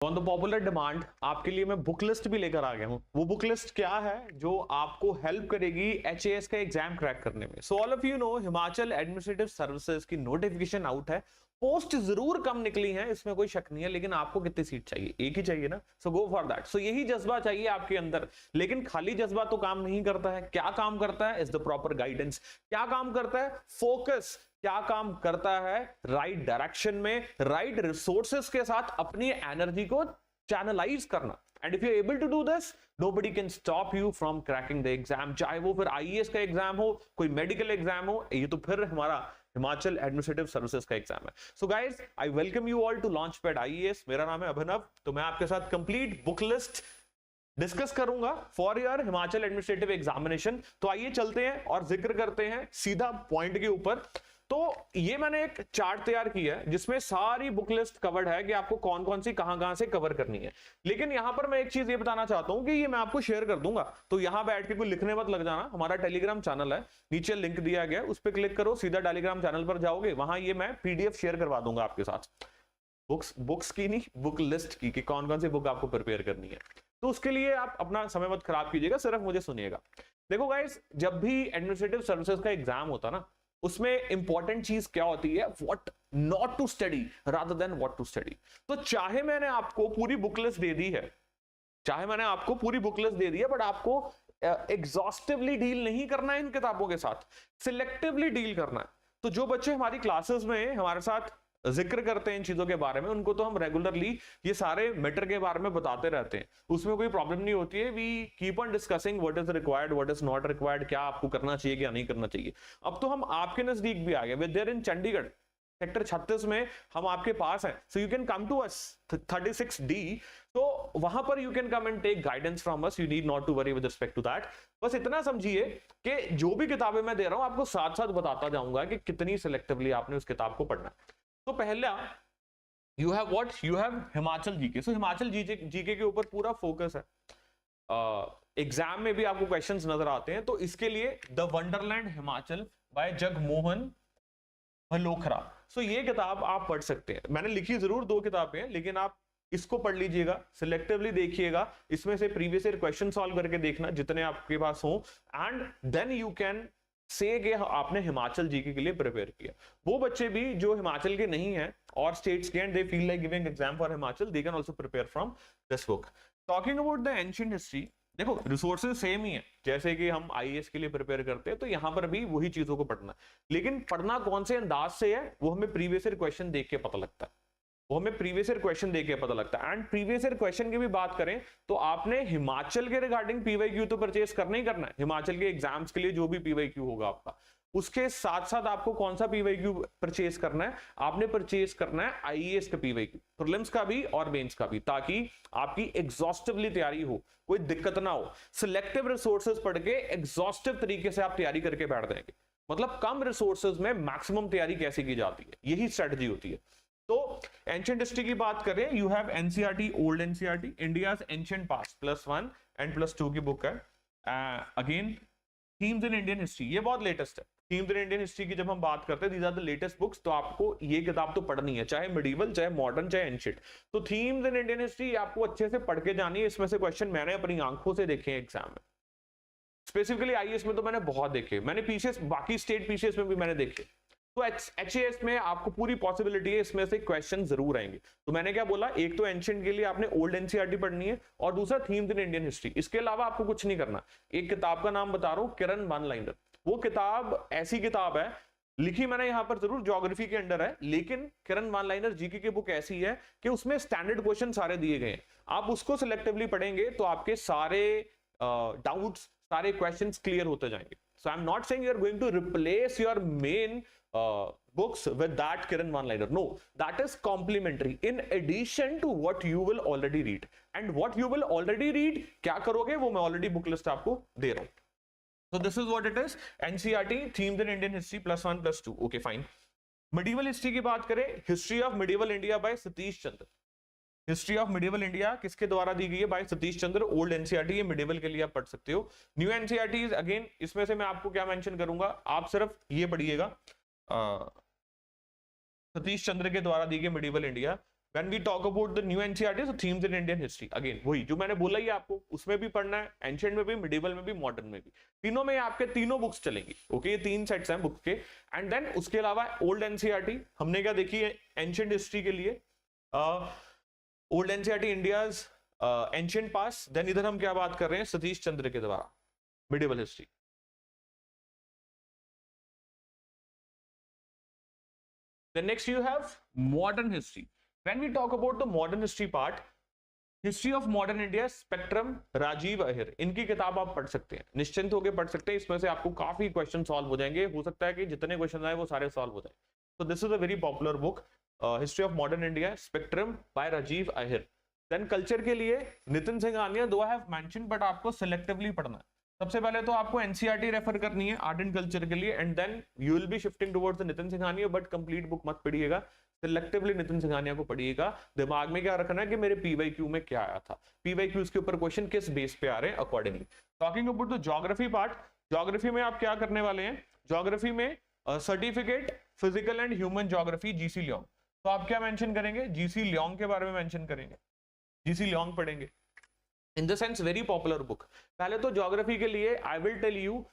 On the popular demand आपके लिए मैं बुक लिस्ट भी लेकर आ गया हूं। वो बुक लिस्ट क्या है जो आपको हेल्प करेगी एचएएस का एग्जाम क्रैक करने में। So all of you know Himachal administrative services की नोटिफिकेशन आउट है। पोस्ट जरूर कम निकली है, इसमें कोई शक नहीं है, लेकिन आपको कितनी सीट चाहिए? एक ही चाहिए ना। सो गो फॉर दैट। सो यही जज्बा चाहिए आपके अंदर। लेकिन खाली जज्बा तो काम नहीं करता है। क्या काम करता है? Is the proper guidance. क्या काम करता है? फोकस। क्या काम करता है? राइट डायरेक्शन में राइट रिसोर्सेस के साथ अपनी एनर्जी को चैनलाइज करना। And if you able to do this, nobody can stop you from cracking the exam। चाहे वो फिर आईएएस का एग्जाम हो, कोई मेडिकल एग्जाम हो, ये तो फिर हमारा हिमाचल एडमिनिस्ट्रेटिव सर्विसेज का एग्जाम है। So guys, I welcome you all to launch pad IAS. मेरा नाम है अभिनव। तो मैं आपके साथ कंप्लीट बुक लिस्ट डिस्कस करूंगा for your Himachal administrative examination. तो आइए चलते हैं और जिक्र करते हैं सीधा पॉइंट के ऊपर। तो ये मैंने एक चार्ट तैयार किया है जिसमें सारी बुक लिस्ट कवर्ड है कि आपको कौन कौन सी कहां से कवर करनी है। लेकिन यहां पर मैं एक चीज ये बताना चाहता हूं कि ये मैं आपको शेयर कर दूंगा, तो यहां बैठ के कोई लिखने मत लग जाना। हमारा टेलीग्राम चैनल है, नीचे लिंक दिया गया, उस पर क्लिक करो, सीधा टेलीग्राम चैनल पर जाओगे, वहां ये मैं पीडीएफ शेयर करवा दूंगा आपके साथ। बुक्स की नहीं, बुक लिस्ट की, कि कौन कौन सी बुक आपको प्रिपेयर करनी है। तो उसके लिए आप अपना समय मत खराब कीजिएगा, सिर्फ मुझे सुनिएगा। देखो गाइस, जब भी एडमिनिस्ट्रेटिव सर्विसेज का एग्जाम होता ना, उसमें इंपॉर्टेंट चीज क्या होती है? What not to study rather than what to study. तो चाहे मैंने आपको पूरी बुक लिस्ट दे दी है, बट आपको एग्जॉस्टिवली डील नहीं करना है इन किताबों के साथ, सिलेक्टिवली डील करना है। तो जो बच्चे हमारी क्लासेस में हमारे साथ जिक्र करते हैं इन चीजों के बारे में, उनको तो हम रेगुलरली ये सारे मैटर के बारे में बताते रहते हैं, उसमें कोई प्रॉब्लम नहीं होती है। We keep on discussing what is required, what is not required, क्या आपको करना चाहिए, क्या नहीं करना चाहिए। अब तो हम आपके नजदीक भी आ गए, with there in Chandigarh sector 36 में हम आपके पास हैं। So you can come to us 36D। तो वहां पर you can come and take guidance from us, you need not to worry with respect to that. बस इतना समझिए कि जो भी किताबें मैं दे रहा हूं आपको साथ साथ बताता जाऊंगा कि कितनी सिलेक्टिवली आपने उस किताब को पढ़ना है। तो पहला you have what, you have Himachal GK. So Himachal GK के ऊपर पूरा फोकस है। एग्जाम में भी आपको क्वेश्चंस नजर आते हैं। तो इसके लिए the Wonderland Himachal by Jagmohan Bhalokhara. So ये किताब आप पढ़ सकते हैं। मैंने लिखी जरूर 2 किताबें हैं, लेकिन आप इसको पढ़ लीजिएगा, सिलेक्टिवली देखिएगा, इसमें से प्रीवियस ईयर क्वेश्चन सॉल्व करके देखना जितने आपके पास हो, and then you can say कि आपने हिमाचल जीके के लिए प्रिपेयर किया। वो बच्चे भी जो हिमाचल के नहीं हैं और स्टेट्स के, and they feel like giving exam for Himachal, they can also prepare from this book. Talking about the ancient history, देखो रिसोर्सेज सेम ही है जैसे कि हम आईएएस के लिए प्रिपेयर करते हैं, तो यहां पर भी वही चीजों को पढ़ना, लेकिन पढ़ना कौन से अंदाज से है वो हमें प्रीवियस ईयर क्वेश्चन देख के पता लगता है। एंड प्रीवियस ईयर क्वेश्चन की भी बात करें तो आपने हिमाचल के रिगार्डिंग पीवाईक्यू तो परचेस करना ही करना है। हिमाचल के एग्जाम्स के लिए जो भी पीवाईक्यू होगा आपका, उसके साथ साथ आपको कौन सा पीवाईक्यू परचेस करना है? आपने परचेस करना है आईएएस का पीवाईक्यू, प्रीलिम्स का भी और मेंस का भी, ताकि आपकी एग्जॉस्टिवली तैयारी हो, कोई दिक्कत ना हो। सिलेक्टिव रिसोर्सेज पढ़ के एग्जॉस्टिव तरीके से आप तैयारी करके बैठ जाएंगे। मतलब कम रिसोर्सेज में मैक्सिमम तैयारी कैसे की जाती है, यही स्ट्रेटजी होती है। तो एंशिएंट हिस्ट्री की बात करें, you have NCERT, old NCERT, India's ancient past +1 and +2 की बुक है। Again themes in Indian history, ये बहुत लेटेस्ट है। थीम्स इन इंडियन हिस्ट्री की जब हम बात करते हैं, these are the latest books, तो आपको ये किताब तो पढ़नी है, चाहे मिडिवल, चाहे मॉडर्न, चाहे एंशिएंट। तो थीम्स इन इंडियन हिस्ट्री आपको अच्छे से पढ़ के जानी है। इसमें से क्वेश्चन मैंने अपनी आंखों से देखे हैं एग्जाम में, स्पेसिफिकली आईएएस में तो मैंने बहुत देखे, मैंने पीसीएस, बाकी स्टेट पीसीएस में भी मैंने देखे। तो एचएएस में आपको पूरी पॉसिबिलिटी है इसमें से क्वेश्चन जरूर आएंगे। तो मैंने क्या बोला, एक तो एंशिएंट के लिए आपने ओल्ड एनसीईआरटी पढ़नी है, और दूसरा थीम्स इन इंडियन हिस्ट्री। इसके अलावा आपको कुछ नहीं करना। एक किताब का नाम बता रहा हूं, किरण वन लाइनर। वो किताब ऐसी किताब है, लिखी मैंने यहां पर जरूर ज्योग्राफी के अंडर है, लेकिन किरण वन लाइनर जीके की बुक ऐसी है कि उसमें स्टैंडर्ड क्वेश्चन सारे दिए गए हैं। आप उसको सिलेक्टिवली पढ़ेंगे तो आपके सारे डाउट्स, सारे क्वेश्चंस क्लियर होते जाएंगे। So I'm not saying you're going to replace your main books with that Kiran one-liner. No, that is complementary in addition to what you will already read. And what you will already read, क्या करोगे वो मैं already book list आपको दे रहा हूं। So this is what it is. NCERT, themes in Indian history +1 +2. Okay, fine. Medieval history की बात करें, History of Medieval India by Satish Chandra. History of medieval India किसके द्वारा दी गई है? Bye Satish Chandra. Old NCERT, ये मिडिवल के लिए आप पढ़ सकते हो। न्यू एनसीईआरटी अगेन, इसमें से मैं आपको क्या मेंशन करूंगा, आप सिर्फ ये पढ़िएगा, सतीश चंद्र के द्वारा दी गई medieval India. When we talk about the new NCERT, so themes in Indian history, again वही जो मैंने बोला ही आपको, उसमें भी पढ़ना है, एंशिएंट में भी, मिडिवल में भी, मॉडर्न में भी, तीनों में आपके तीनों बुक्स चलेंगी। ओके, ये 3 सेट्स हैं बुक के। एंड देन उसके अलावा ओल्ड एनसीईआरटी हमने क्या देखी है एंशिएंट हिस्ट्री के लिए, ओल्ड एनसीईआरटी इंडियाज एंशिएंट पास। देन इधर हम क्या बात कर रहे हैं सतीश चंद्र के द्वारा medieval history. Then next you have modern history. When we talk about the modern history part, history of modern India, Spectrum, Rajiv Ahir, इनकी किताब आप पढ़ सकते हैं, निश्चिंत होकर पढ़ सकते हैं। इसमें से आपको काफी क्वेश्चन सॉल्व हो जाएंगे, हो सकता है कि जितने क्वेश्चन आए वो सारे सॉल्व हो जाए। तो this is a very popular book, history of modern India, Spectrum by Rajiv Ahir. Then culture के लिए Nitin Singhania, though I have mentioned, but आपको सिलेक्टिवली पढ़ना है। सबसे पहले तो आपको एनसीईआरटी रेफर करनी है आर्ट एंड कल्चर के लिए, and then you will be shifting towards Nitin Singhania, but complete book मत पढ़िएगा, सिलेक्टिवली नितिन सिंघानिया को पढ़िएगा। दिमाग में क्या रखना है कि मेरे पीवाईक्यू में क्या आया था, पीवाईक्यूज के ऊपर क्वेश्चन किस बेस पे आ रहे हैं accordingly. Talking about the geography part, geography में आप क्या करने वाले हैं, ज्योग्राफी में certificate physical and human geography GC Leong, तो आप क्या मेंशन करेंगे, जीसी लियोंग के बारे में मेंशन करेंगे, जीसी लियोंग पढ़ेंगे। In the sense very popular book. पहले तो ज्योग्राफी के लिए I will tell you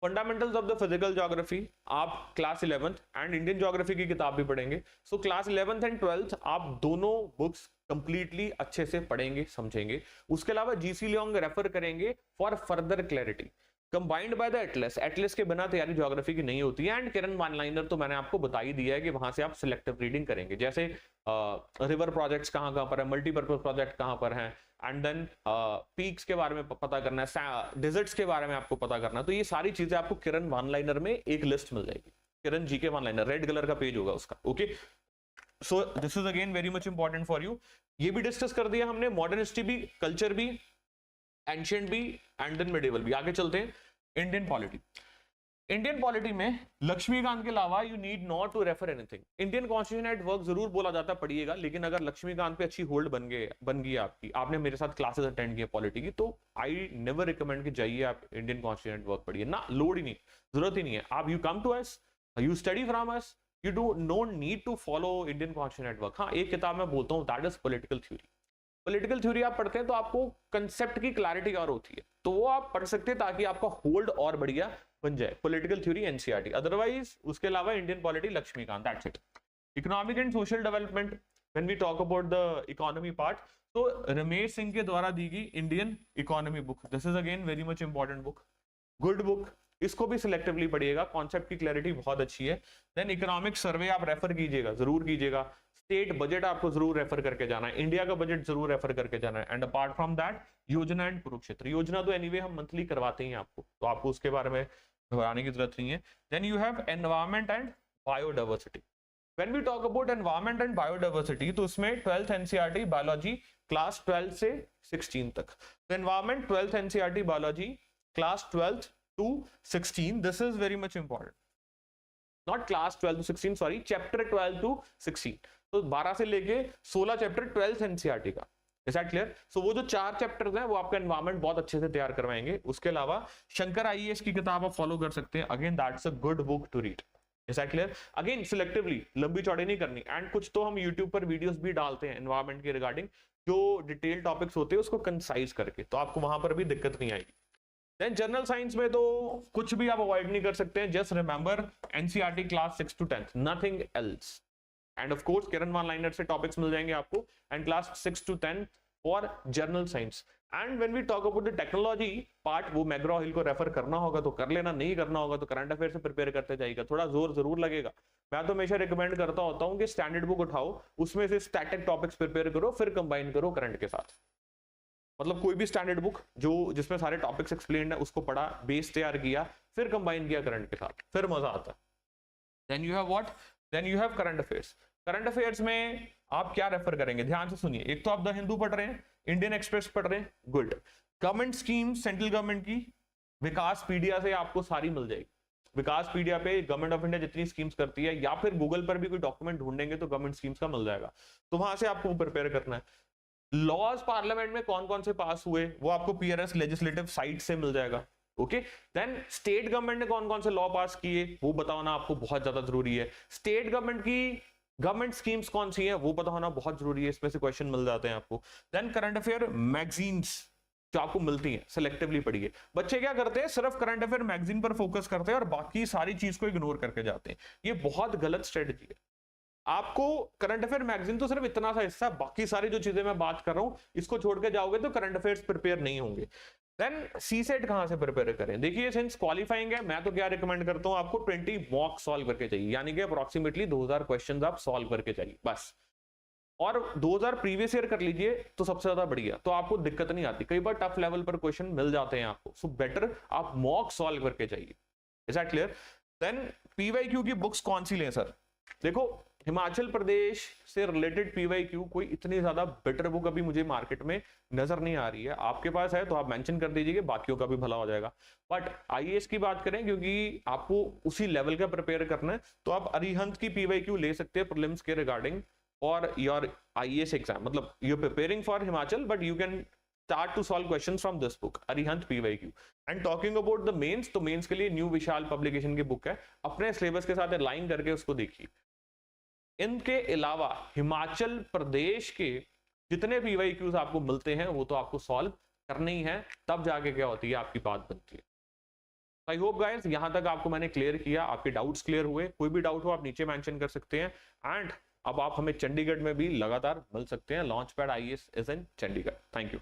fundamentals of the physical geography, आप class 11th and Indian geography की किताब भी पढ़ेंगे। So class 11th and 12th आप दोनों बुक्स कंप्लीटली अच्छे से पढ़ेंगे समझेंगे। उसके अलावा जीसी लियोंग रेफर करेंगे for further clarity, combined by the Atlas, Atlas के बिना तैयारी ज्योग्राफी की नहीं होती है। एंड किरण वन लाइनर तो मैंने आपको बता ही दिया है कि वहां से आप सिलेक्टिव रीडिंग करेंगे, जैसे रिवर प्रोजेक्ट्स कहाँ कहाँ पर है, मल्टीपर्पज प्रोजेक्ट कहाँ पर है, एंड देन पीक्स के बारे में पता करना है, डिजर्ट्स के बारे में आपको पता करना है। तो ये सारी चीजें आपको किरण वन लाइनर में एक लिस्ट मिल जाएगी, किरण जी के वन लाइनर, रेड कलर का पेज होगा उसका। Okay, so this is again very much important for you. ये भी डिस्कस कर दिया हमने, मॉडर्न हिस्ट्री भी, कल्चर भी, एंशिएंट भी, एंड देन मिडिवल भी। आगे चलते हैं इंडियन पॉलिटी। इंडियन पॉलिटी में लक्ष्मीकांत के अलावा you need not to refer anything. Indian constitution at work जरूर बोला जाता है, पढ़िएगा, लेकिन अगर लक्ष्मीकांत पे अच्छी होल्ड बन गई आपकी, आपने मेरे साथ क्लासेस अटेंड किए पॉलिटी की, तो आई नेवर रिकमेंड कि जाइए आप इंडियन कॉन्स्टिट्यूशन एट वर्क पढ़िए ना, लोड ही नहीं, जरूरत ही नहीं है। आप you come to us, you study from us, you do not need to follow Indian constitution at work. हाँ, एक किताब मैं बोलता हूँ, that is political theory. Political theory आप पढ़ते हैं तो आपको कंसेप्ट की क्लैरिटी और होती है, तो वो आप पढ़ सकते हैं ताकि आपका होल्ड और बढ़िया बन जाए। पॉलिटिकल थ्योरी एनसीईआरटी, अदरवाइज उसके अलावा Indian polity Laxmikant, that's it. Economic and social development, when we talk about the economy part, तो रमेश सिंह के द्वारा दी गई Indian economy book, this is again very much important book, good book, इसको भी selectively पढ़िएगा, कॉन्सेप्ट की क्लैरिटी बहुत अच्छी है। देन इकोनॉमिक सर्वे आप रेफर कीजिएगा, जरूर कीजिएगा। स्टेट बजट आपको जरूर रेफर करके जाना है, इंडिया का बजट जरूर रेफर करके जाना है। एंड अपार्ट फ्रॉम दैट योजना एंड कुरुक्षेत्र, योजना तो एनीवे हम मंथली करवाते हैं आपको, तो आपको उसके बारे में घबराने की जरूरत नहीं है। Then you have environment and biodiversity. When we talk about environment and biodiversity, तो इसमें 12th एनसीईआरटी बायोलॉजी क्लास 12 से 16 तक। तो environment 12th NCERT biology class 12 to 16, this is very much important, not class 12 to 16, sorry, chapter 12 to 16, तो 12 से लेके 16 chapter 12th NCERT का। Is that clear? So वो जो 4 चैप्टर्स हैं वो आपका एनवायरमेंट बहुत अच्छे से तैयार करवाएंगे। उसके अलावा शंकर आईएएस की किताब आप फॉलो कर सकते हैं, again that's a good book to read. Is that clear? Again selectively, लंबी चौड़ी नहीं करनी। एंड कुछ तो हम यूट्यूब पर वीडियोस भी डालते हैं एनवायरमेंट के रिगार्डिंग, जो डिटेल टॉपिक्स होते हैं उसको कंसाइज करके, तो आपको वहां पर भी दिक्कत नहीं आएगी। देन जनरल साइंस में तो कुछ भी आप अवॉइड नहीं कर सकते हैं, just remember NCERT class 6 to 10, nothing else. And of course Kiran one liner से टॉपिक्स मिल जाएंगे आपको, and class 6 to 10 for general science. And when we talk about the technology part, वो मैग्रॉ हिल को रेफर करना होगा तो कर लेना, नहीं करना होगा तो करंट अफेयर से प्रिपेयर करते जाएगा, थोड़ा जोर जरूर लगेगा। मैं तो हमेशा रिकमेंड करता होता हूँ कि स्टैंडर्ड बुक उठाओ, उसमें से स्टैटिक टॉपिक्स प्रिपेयर करो, फिर कंबाइन करो करंट के साथ। मतलब कोई भी स्टैंडर्ड बुक जो जिसमें सारे टॉपिक्स एक्सप्लेन्ड है उसको पढ़ा, बेस तैयार किया, फिर कंबाइन किया करंट के साथ, फिर मजा आता है। Then you have what, then you have current affairs. Current affairs में आप क्या रेफर करेंगे, ध्यान से सुनिए। एक तो आप द हिंदू पढ़ रहे हैं, इंडियन एक्सप्रेस पढ़ रहे हैं, good. Government scheme central government की विकास पीडिया से आपको सारी मिल जाएगी। विकास पीडिया पे गवर्नमेंट ऑफ इंडिया जितनी स्कीम्स करती है, या फिर गूगल पर भी कोई डॉक्यूमेंट ढूंढेंगे तो गवर्नमेंट स्कीम्स का मिल जाएगा, तो वहां से आपको प्रिपेयर करना है। लॉज पार्लियामेंट में कौन कौन से पास हुए वो आपको पीआरएस लेजिस्लेटिव साइट से मिल जाएगा। ओके, देन स्टेट गवर्नमेंट ने कौन कौन से लॉ पास किए वो बताना आपको बहुत ज्यादा जरूरी है। स्टेट गवर्नमेंट की गवर्नमेंट स्कीम्स कौन सी है वो पता होना बहुत जरूरी है, इसमें से क्वेश्चन मिल जाते हैं आपको। देन करंट अफेयर मैगजीन्स जो आपको मिलती हैं, सिलेक्टिवली पढ़िए। बच्चे क्या करते हैं, सिर्फ करंट अफेयर मैगजीन पर फोकस करते हैं और बाकी सारी चीज को इग्नोर करके जाते हैं। ये बहुत गलत स्ट्रेटजी है। आपको करंट अफेयर मैगजीन तो सिर्फ इतना सा हिस्सा, बाकी सारी जो चीजें मैं बात कर रहा हूं इसको छोड़ के जाओगे तो करंट अफेयर्स प्रिपेयर नहीं होंगे। देन सी सेट कहां से प्रिपेयर करें, देखिए सिंस क्वालिफाइंग है मैं तो क्या रिकमेंड करता हूं आपको 20 मॉक सॉल्व करके चाहिए, यानी कि अप्रोक्सीमेटली 2000 क्वेश्चंस आप सॉल्व करके चाहिए बस। और 2000 प्रीवियस ईयर कर लीजिए तो सबसे ज्यादा बढ़िया, तो आपको दिक्कत नहीं आती। कई बार टफ लेवल पर क्वेश्चन मिल जाते हैं आपको, सो बेटर आप मॉक सॉल्व करके चाहिए। Is that clear? Then PYQ की बुक्स कौन सी लें सर, देखो हिमाचल प्रदेश से रिलेटेड पीवाईक्यू कोई इतनी ज्यादा बेटर बुक अभी मुझे मार्केट में नजर नहीं आ रही है। आपके पास है तो आप मेंशन कर दीजिए, बाकियों का भी भला हो जाएगा। बट आईएएस की बात करें, क्योंकि आपको उसी लेवल का प्रिपेयर करना है, तो आप अरिहंत की पीवाईक्यू ले सकते हैं प्रीलिम्स के रिगार्डिंग और योर आईएएस एग्जाम। मतलब you are preparing for Himachal but you can start to solve questions from this book Arihant PYQ। and talking about the mains, तो मेंस के लिए न्यू विशाल पब्लिकेशन की बुक है, अपने सिलेबस के साथ अलाइन करके उसको देखिए। इनके अलावा हिमाचल प्रदेश के जितने पीवाईक्यूज आपको मिलते हैं वो तो आपको सॉल्व करने ही है, तब जाके क्या होती है आपकी बात बनती है। आई होप गाइस यहां तक आपको मैंने क्लियर किया, आपके डाउट्स क्लियर हुए। कोई भी डाउट हो आप नीचे मेंशन कर सकते हैं। एंड अब आप हमें चंडीगढ़ में भी लगातार मिल सकते हैं, launch pad IAS is in Chandigarh. Thank you.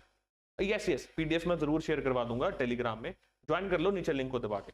Yes PDF में जरूर शेयर करवा दूंगा टेलीग्राम में, ज्वाइन कर लो नीचे लिंक को दबा के।